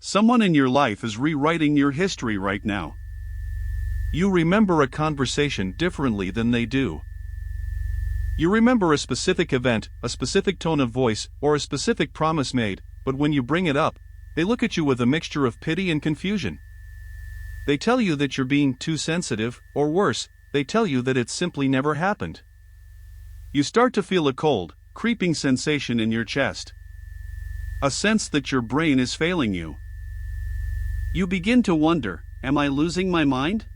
someone in your life is rewriting your history right now. You remember a conversation differently than they do. You remember a specific event, a specific tone of voice, or a specific promise made, but when you bring it up, they look at you with a mixture of pity and confusion. They tell you that you're being too sensitive, or worse, they tell you that it simply never happened. You start to feel a cold, creeping sensation in your chest. A sense that your brain is failing you. You begin to wonder, am I losing my mind?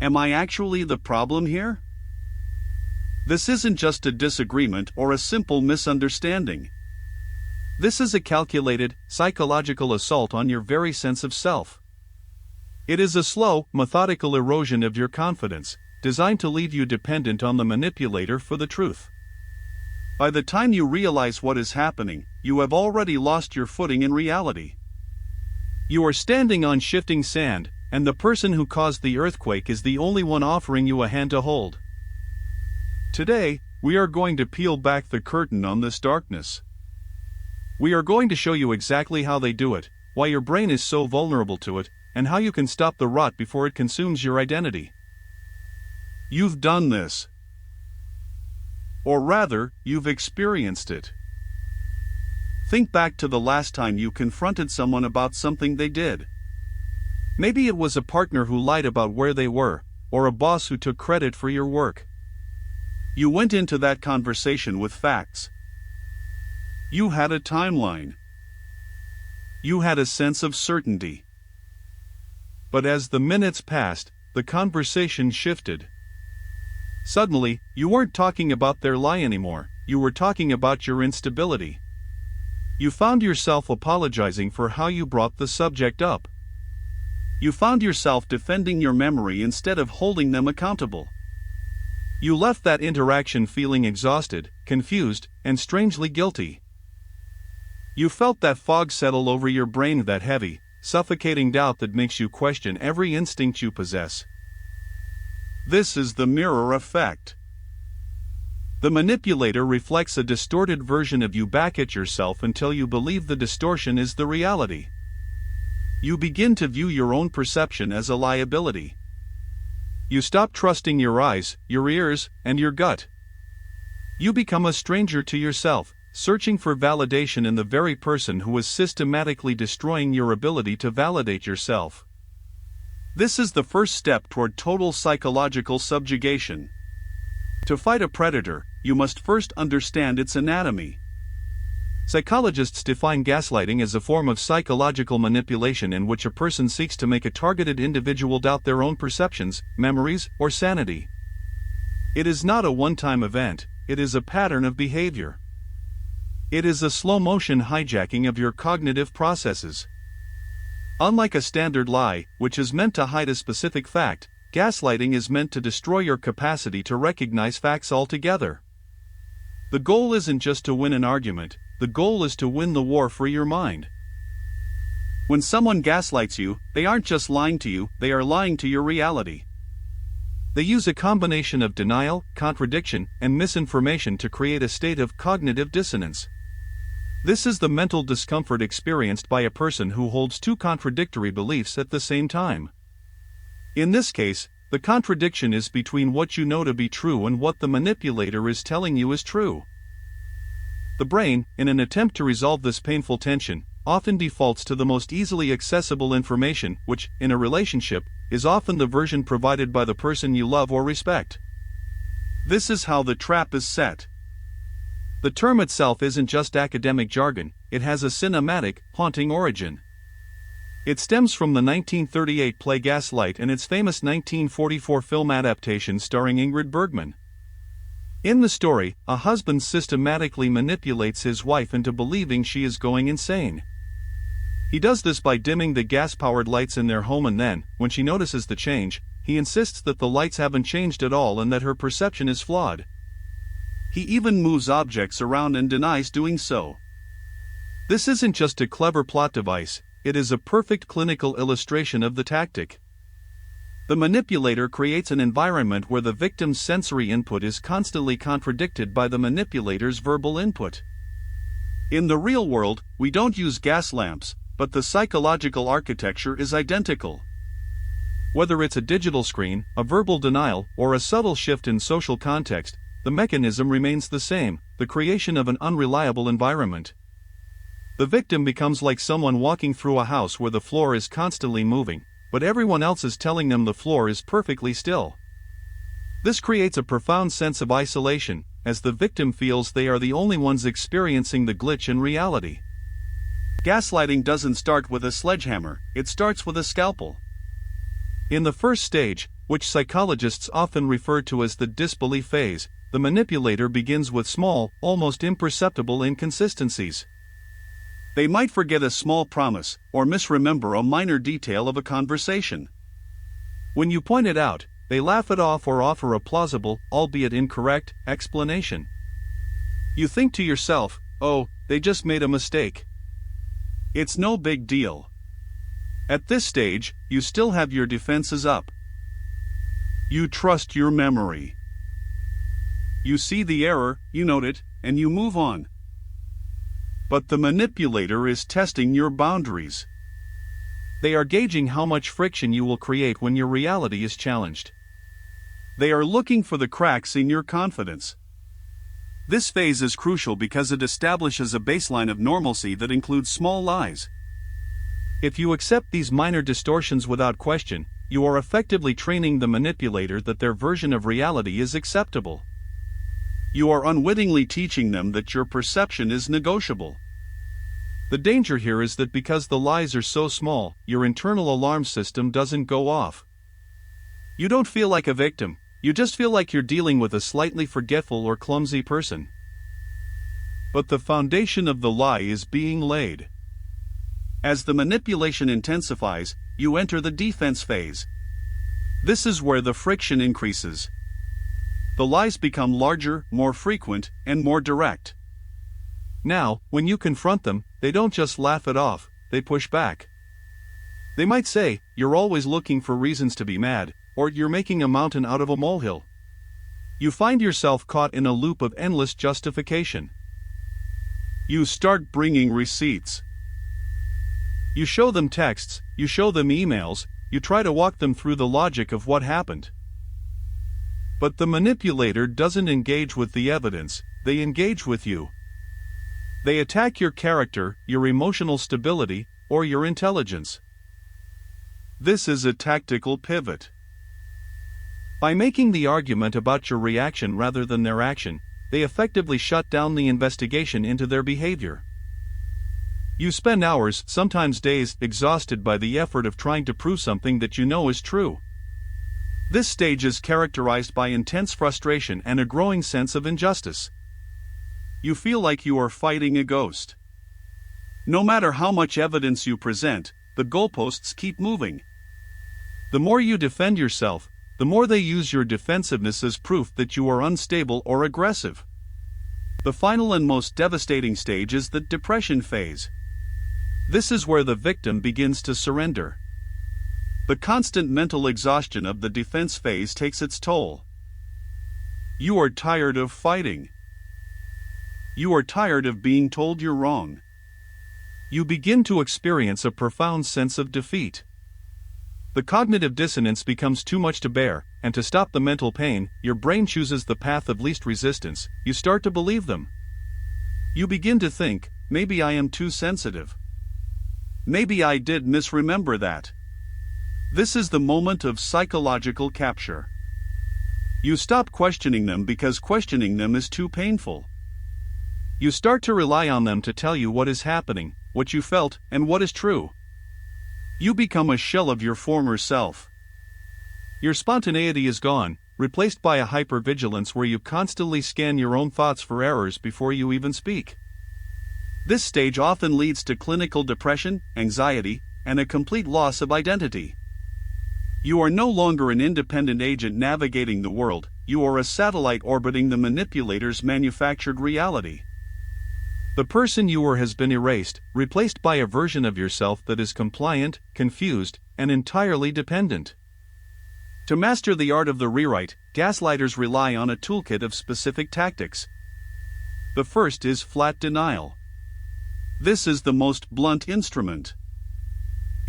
Am I actually the problem here? This isn't just a disagreement or a simple misunderstanding. This is a calculated, psychological assault on your very sense of self. It is a slow, methodical erosion of your confidence, designed to leave you dependent on the manipulator for the truth. By the time you realize what is happening, you have already lost your footing in reality. You are standing on shifting sand, and the person who caused the earthquake is the only one offering you a hand to hold. Today, we are going to peel back the curtain on this darkness. We are going to show you exactly how they do it, why your brain is so vulnerable to it, and how you can stop the rot before it consumes your identity. You've done this. Or rather, you've experienced it. Think back to the last time you confronted someone about something they did. Maybe it was a partner who lied about where they were, or a boss who took credit for your work. You went into that conversation with facts. You had a timeline. You had a sense of certainty. But as the minutes passed, the conversation shifted. Suddenly, you weren't talking about their lie anymore, you were talking about your instability. You found yourself apologizing for how you brought the subject up. You found yourself defending your memory instead of holding them accountable. You left that interaction feeling exhausted, confused, and strangely guilty. You felt that fog settle over your brain, that heavy, suffocating doubt that makes you question every instinct you possess. This is the mirror effect. The manipulator reflects a distorted version of you back at yourself until you believe the distortion is the reality. You begin to view your own perception as a liability. You stop trusting your eyes, your ears, and your gut. You become a stranger to yourself, searching for validation in the very person who is systematically destroying your ability to validate yourself. This is the first step toward total psychological subjugation. To fight a predator, you must first understand its anatomy. Psychologists define gaslighting as a form of psychological manipulation in which a person seeks to make a targeted individual doubt their own perceptions, memories, or sanity. It is not a one-time event, it is a pattern of behavior. It is a slow-motion hijacking of your cognitive processes. Unlike a standard lie, which is meant to hide a specific fact, gaslighting is meant to destroy your capacity to recognize facts altogether. The goal isn't just to win an argument, the goal is to win the war for your mind. When someone gaslights you, they aren't just lying to you, they are lying to your reality. They use a combination of denial, contradiction, and misinformation to create a state of cognitive dissonance. This is the mental discomfort experienced by a person who holds two contradictory beliefs at the same time. In this case, the contradiction is between what you know to be true and what the manipulator is telling you is true. The brain, in an attempt to resolve this painful tension, often defaults to the most easily accessible information, which, in a relationship, is often the version provided by the person you love or respect. This is how the trap is set. The term itself isn't just academic jargon, it has a cinematic, haunting origin. It stems from the 1938 play Gaslight and its famous 1944 film adaptation starring Ingrid Bergman. In the story, a husband systematically manipulates his wife into believing she is going insane. He does this by dimming the gas-powered lights in their home, and then, when she notices the change, he insists that the lights haven't changed at all and that her perception is flawed. He even moves objects around and denies doing so. This isn't just a clever plot device, it is a perfect clinical illustration of the tactic. The manipulator creates an environment where the victim's sensory input is constantly contradicted by the manipulator's verbal input. In the real world, we don't use gas lamps, but the psychological architecture is identical. Whether it's a digital screen, a verbal denial, or a subtle shift in social context, the mechanism remains the same: the creation of an unreliable environment. The victim becomes like someone walking through a house where the floor is constantly moving, but everyone else is telling them the floor is perfectly still. This creates a profound sense of isolation, as the victim feels they are the only ones experiencing the glitch in reality. Gaslighting doesn't start with a sledgehammer, it starts with a scalpel. In the first stage, which psychologists often refer to as the disbelief phase, the manipulator begins with small, almost imperceptible inconsistencies. They might forget a small promise, or misremember a minor detail of a conversation. When you point it out, they laugh it off or offer a plausible, albeit incorrect, explanation. You think to yourself, "Oh, they just made a mistake. It's no big deal." At this stage, you still have your defenses up. You trust your memory. You see the error, you note it, and you move on. But the manipulator is testing your boundaries. They are gauging how much friction you will create when your reality is challenged. They are looking for the cracks in your confidence. This phase is crucial because it establishes a baseline of normalcy that includes small lies. If you accept these minor distortions without question, you are effectively training the manipulator that their version of reality is acceptable. You are unwittingly teaching them that your perception is negotiable. The danger here is that because the lies are so small, your internal alarm system doesn't go off. You don't feel like a victim, you just feel like you're dealing with a slightly forgetful or clumsy person. But the foundation of the lie is being laid. As the manipulation intensifies, you enter the defense phase. This is where the friction increases. The lies become larger, more frequent, and more direct. Now, when you confront them, they don't just laugh it off, they push back. They might say, "You're always looking for reasons to be mad," or "You're making a mountain out of a molehill." You find yourself caught in a loop of endless justification. You start bringing receipts. You show them texts, you show them emails, you try to walk them through the logic of what happened. But the manipulator doesn't engage with the evidence, they engage with you. They attack your character, your emotional stability, or your intelligence. This is a tactical pivot. By making the argument about your reaction rather than their action, they effectively shut down the investigation into their behavior. You spend hours, sometimes days, exhausted by the effort of trying to prove something that you know is true. This stage is characterized by intense frustration and a growing sense of injustice. You feel like you are fighting a ghost. No matter how much evidence you present, the goalposts keep moving. The more you defend yourself, the more they use your defensiveness as proof that you are unstable or aggressive. The final and most devastating stage is the depression phase. This is where the victim begins to surrender. The constant mental exhaustion of the defense phase takes its toll. You are tired of fighting. You are tired of being told you're wrong. You begin to experience a profound sense of defeat. The cognitive dissonance becomes too much to bear, and to stop the mental pain, your brain chooses the path of least resistance. You start to believe them. You begin to think, maybe I am too sensitive. Maybe I did misremember that. This is the moment of psychological capture. You stop questioning them because questioning them is too painful. You start to rely on them to tell you what is happening, what you felt, and what is true. You become a shell of your former self. Your spontaneity is gone, replaced by a hypervigilance where you constantly scan your own thoughts for errors before you even speak. This stage often leads to clinical depression, anxiety, and a complete loss of identity. You are no longer an independent agent navigating the world, you are a satellite orbiting the manipulator's manufactured reality. The person you were has been erased, replaced by a version of yourself that is compliant, confused, and entirely dependent. To master the art of the rewrite, gaslighters rely on a toolkit of specific tactics. The first is flat denial. This is the most blunt instrument.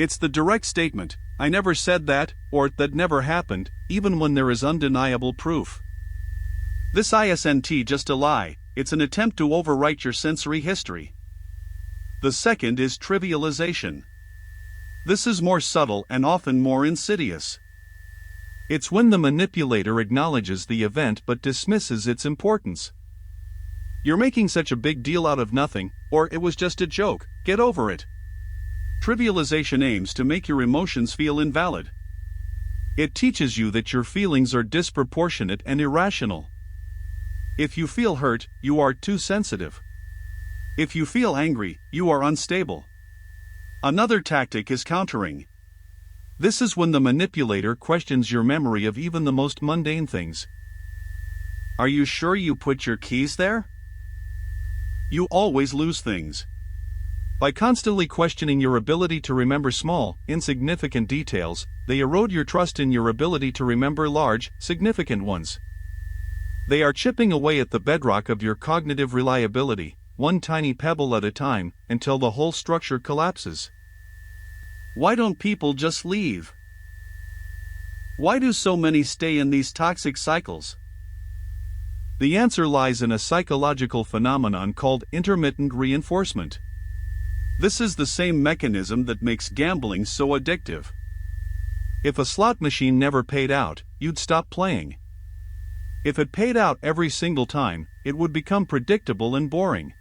It's the direct statement, "I never said that," or "that never happened," even when there is undeniable proof. This isn't just a lie, it's an attempt to overwrite your sensory history. The second is trivialization. This is more subtle and often more insidious. It's when the manipulator acknowledges the event but dismisses its importance. "You're making such a big deal out of nothing," or "it was just a joke, get over it." Trivialization aims to make your emotions feel invalid. It teaches you that your feelings are disproportionate and irrational. If you feel hurt, you are too sensitive. If you feel angry, you are unstable. Another tactic is countering. This is when the manipulator questions your memory of even the most mundane things. "Are you sure you put your keys there? You always lose things." By constantly questioning your ability to remember small, insignificant details, they erode your trust in your ability to remember large, significant ones. They are chipping away at the bedrock of your cognitive reliability, one tiny pebble at a time, until the whole structure collapses. Why don't people just leave? Why do so many stay in these toxic cycles? The answer lies in a psychological phenomenon called intermittent reinforcement. This is the same mechanism that makes gambling so addictive. If a slot machine never paid out, you'd stop playing. If it paid out every single time, it would become predictable and boring.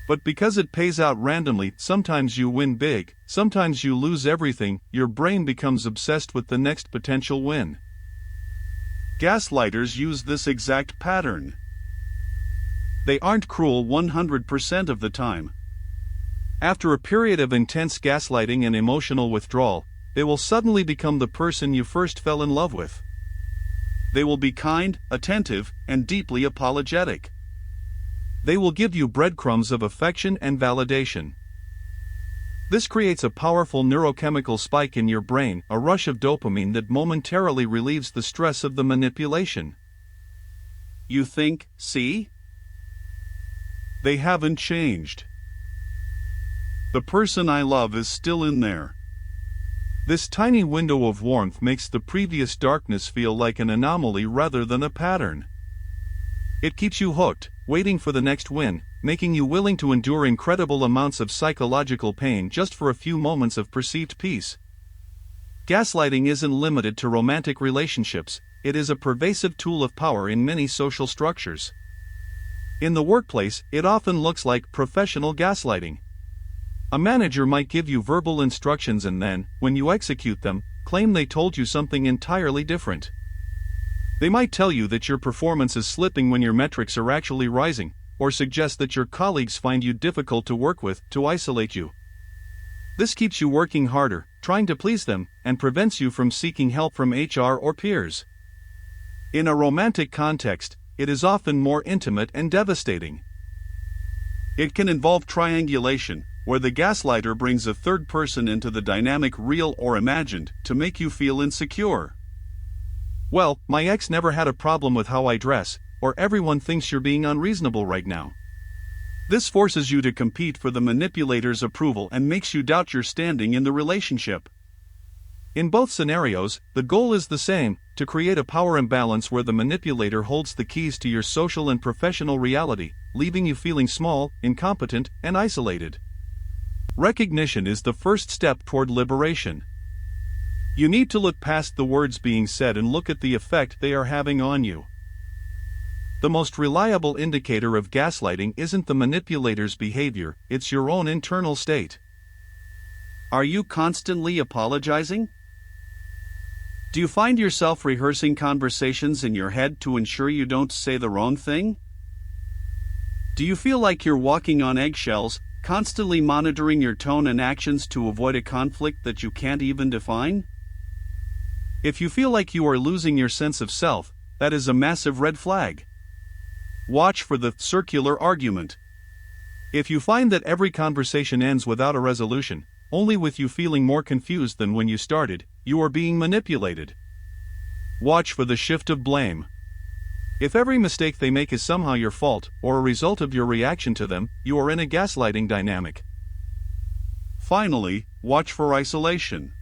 But because it pays out randomly, sometimes you win big, sometimes you lose everything, your brain becomes obsessed with the next potential win. Gaslighters use this exact pattern. They aren't cruel 100% of the time. After a period of intense gaslighting and emotional withdrawal, they will suddenly become the person you first fell in love with. They will be kind, attentive, and deeply apologetic. They will give you breadcrumbs of affection and validation. This creates a powerful neurochemical spike in your brain, a rush of dopamine that momentarily relieves the stress of the manipulation. You think, "See? They haven't changed. The person I love is still in there." This tiny window of warmth makes the previous darkness feel like an anomaly rather than a pattern. It keeps you hooked, waiting for the next win, making you willing to endure incredible amounts of psychological pain just for a few moments of perceived peace. Gaslighting isn't limited to romantic relationships, it is a pervasive tool of power in many social structures. In the workplace, it often looks like professional gaslighting. A manager might give you verbal instructions and then, when you execute them, claim they told you something entirely different. They might tell you that your performance is slipping when your metrics are actually rising, or suggest that your colleagues find you difficult to work with, to isolate you. This keeps you working harder, trying to please them, and prevents you from seeking help from HR or peers. In a romantic context, it is often more intimate and devastating. It can involve triangulation, where the gaslighter brings a third person into the dynamic, real or imagined, to make you feel insecure. "Well, my ex never had a problem with how I dress," or "everyone thinks you're being unreasonable right now." This forces you to compete for the manipulator's approval and makes you doubt your standing in the relationship. In both scenarios, the goal is the same: to create a power imbalance where the manipulator holds the keys to your social and professional reality, leaving you feeling small, incompetent, and isolated. Recognition is the first step toward liberation. You need to look past the words being said and look at the effect they are having on you. The most reliable indicator of gaslighting isn't the manipulator's behavior, it's your own internal state. Are you constantly apologizing? Do you find yourself rehearsing conversations in your head to ensure you don't say the wrong thing? Do you feel like you're walking on eggshells, constantly monitoring your tone and actions to avoid a conflict that you can't even define? If you feel like you are losing your sense of self, that is a massive red flag. Watch for the circular argument. If you find that every conversation ends without a resolution, only with you feeling more confused than when you started, you are being manipulated. Watch for the shift of blame. If every mistake they make is somehow your fault, or a result of your reaction to them, you are in a gaslighting dynamic. Finally, watch for isolation.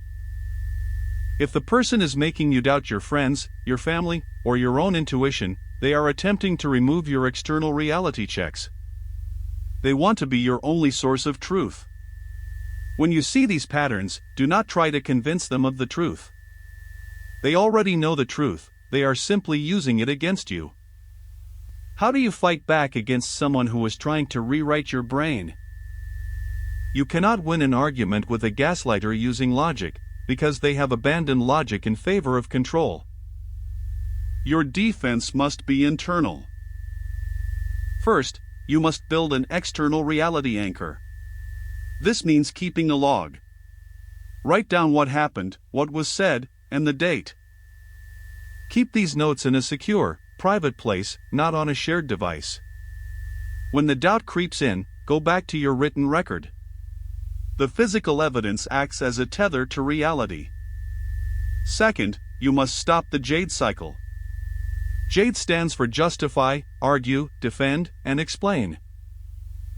If the person is making you doubt your friends, your family, or your own intuition, they are attempting to remove your external reality checks. They want to be your only source of truth. When you see these patterns, do not try to convince them of the truth. They already know the truth, they are simply using it against you. How do you fight back against someone who is trying to rewrite your brain? You cannot win an argument with a gaslighter using logic, because they have abandoned logic in favor of control. Your defense must be internal. First, you must build an external reality anchor. This means keeping a log. Write down what happened, what was said, and the date. Keep these notes in a secure, private place, not on a shared device. When the doubt creeps in, go back to your written record. The physical evidence acts as a tether to reality. Second, you must stop the jade cycle. Jade stands for justify, argue, defend, and explain.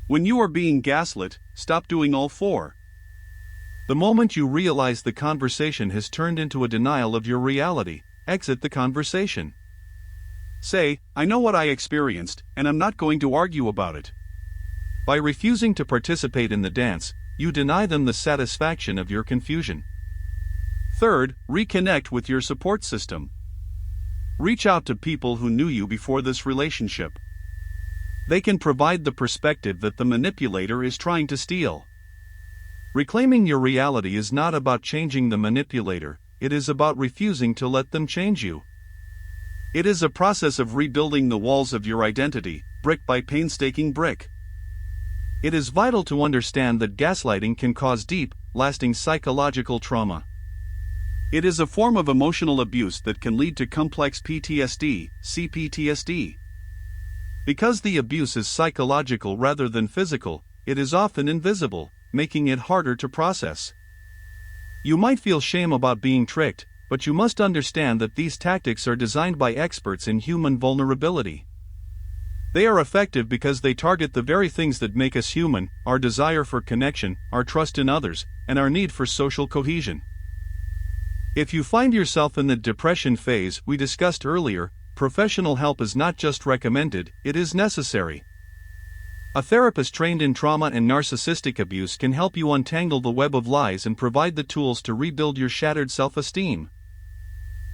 When you are being gaslit, stop doing all four. The moment you realize the conversation has turned into a denial of your reality, exit the conversation. Say, I know what I experienced, and I'm not going to argue about it. By refusing to participate in the dance, you deny them the satisfaction of your confusion. Third, reconnect with your support system. Reach out to people who knew you before this relationship. They can provide the perspective that the manipulator is trying to steal. Reclaiming your reality is not about changing the manipulator, it is about refusing to let them change you. It is a process of rebuilding the walls of your identity, brick by painstaking brick. It is vital to understand that gaslighting can cause deep, lasting psychological trauma. It is a form of emotional abuse that can lead to complex PTSD, CPTSD. Because the abuse is psychological rather than physical, it is often invisible, making it harder to process. You might feel shame about being tricked, but you must understand that these tactics are designed by experts in human vulnerability. They are effective because they target the very things that make us human: our desire for connection, our trust in others, and our need for social cohesion. If you find yourself in the depression phase we discussed earlier, professional help is not just recommended, it is necessary. A therapist trained in trauma and narcissistic abuse can help you untangle the web of lies and provide the tools to rebuild your shattered self-esteem.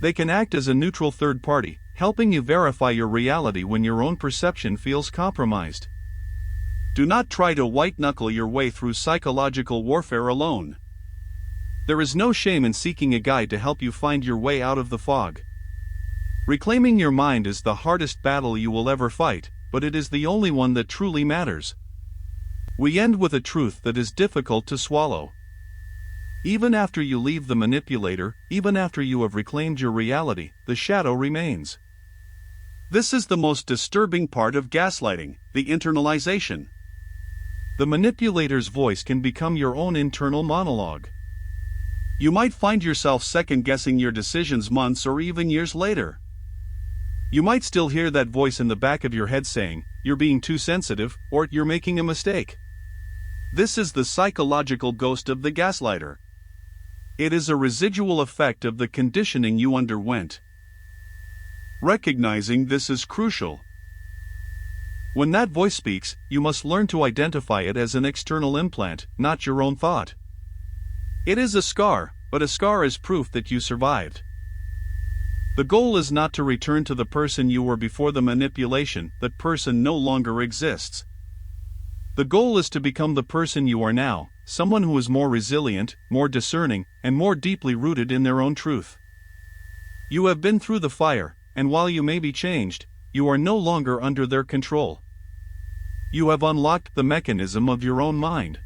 They can act as a neutral third party, helping you verify your reality when your own perception feels compromised. Do not try to white-knuckle your way through psychological warfare alone. There is no shame in seeking a guide to help you find your way out of the fog. Reclaiming your mind is the hardest battle you will ever fight, but it is the only one that truly matters. We end with a truth that is difficult to swallow. Even after you leave the manipulator, even after you have reclaimed your reality, the shadow remains. This is the most disturbing part of gaslighting, the internalization. The manipulator's voice can become your own internal monologue. You might find yourself second-guessing your decisions months or even years later. You might still hear that voice in the back of your head saying, "You're being too sensitive," or "You're making a mistake." This is the psychological ghost of the gaslighter. It is a residual effect of the conditioning you underwent. Recognizing this is crucial. When that voice speaks, you must learn to identify it as an external implant, not your own thought. It is a scar, but a scar is proof that you survived. The goal is not to return to the person you were before the manipulation; that person no longer exists. The goal is to become the person you are now, someone who is more resilient, more discerning, and more deeply rooted in their own truth. You have been through the fire, and while you may be changed, you are no longer under their control. You have unlocked the mechanism of your own mind.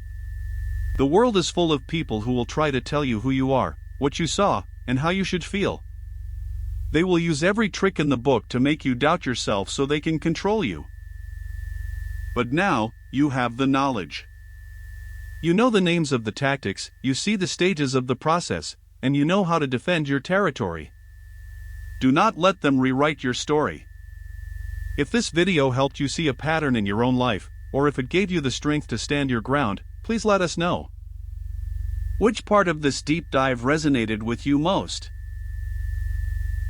The world is full of people who will try to tell you who you are, what you saw, and how you should feel. They will use every trick in the book to make you doubt yourself so they can control you. But now, you have the knowledge. You know the names of the tactics, you see the stages of the process, and you know how to defend your territory. Do not let them rewrite your story. If this video helped you see a pattern in your own life, or if it gave you the strength to stand your ground, please let us know. Which part of this deep dive resonated with you most?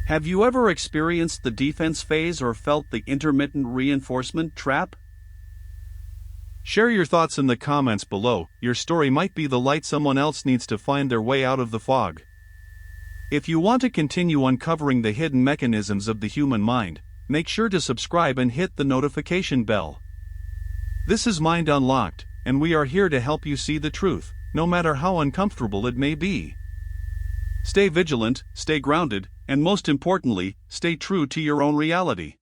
Have you ever experienced the defense phase or felt the intermittent reinforcement trap? Share your thoughts in the comments below. Your story might be the light someone else needs to find their way out of the fog. If you want to continue uncovering the hidden mechanisms of the human mind, make sure to subscribe and hit the notification bell. This is Mind Unlocked, and we are here to help you see the truth, no matter how uncomfortable it may be. Stay vigilant, stay grounded, and most importantly, stay true to your own reality.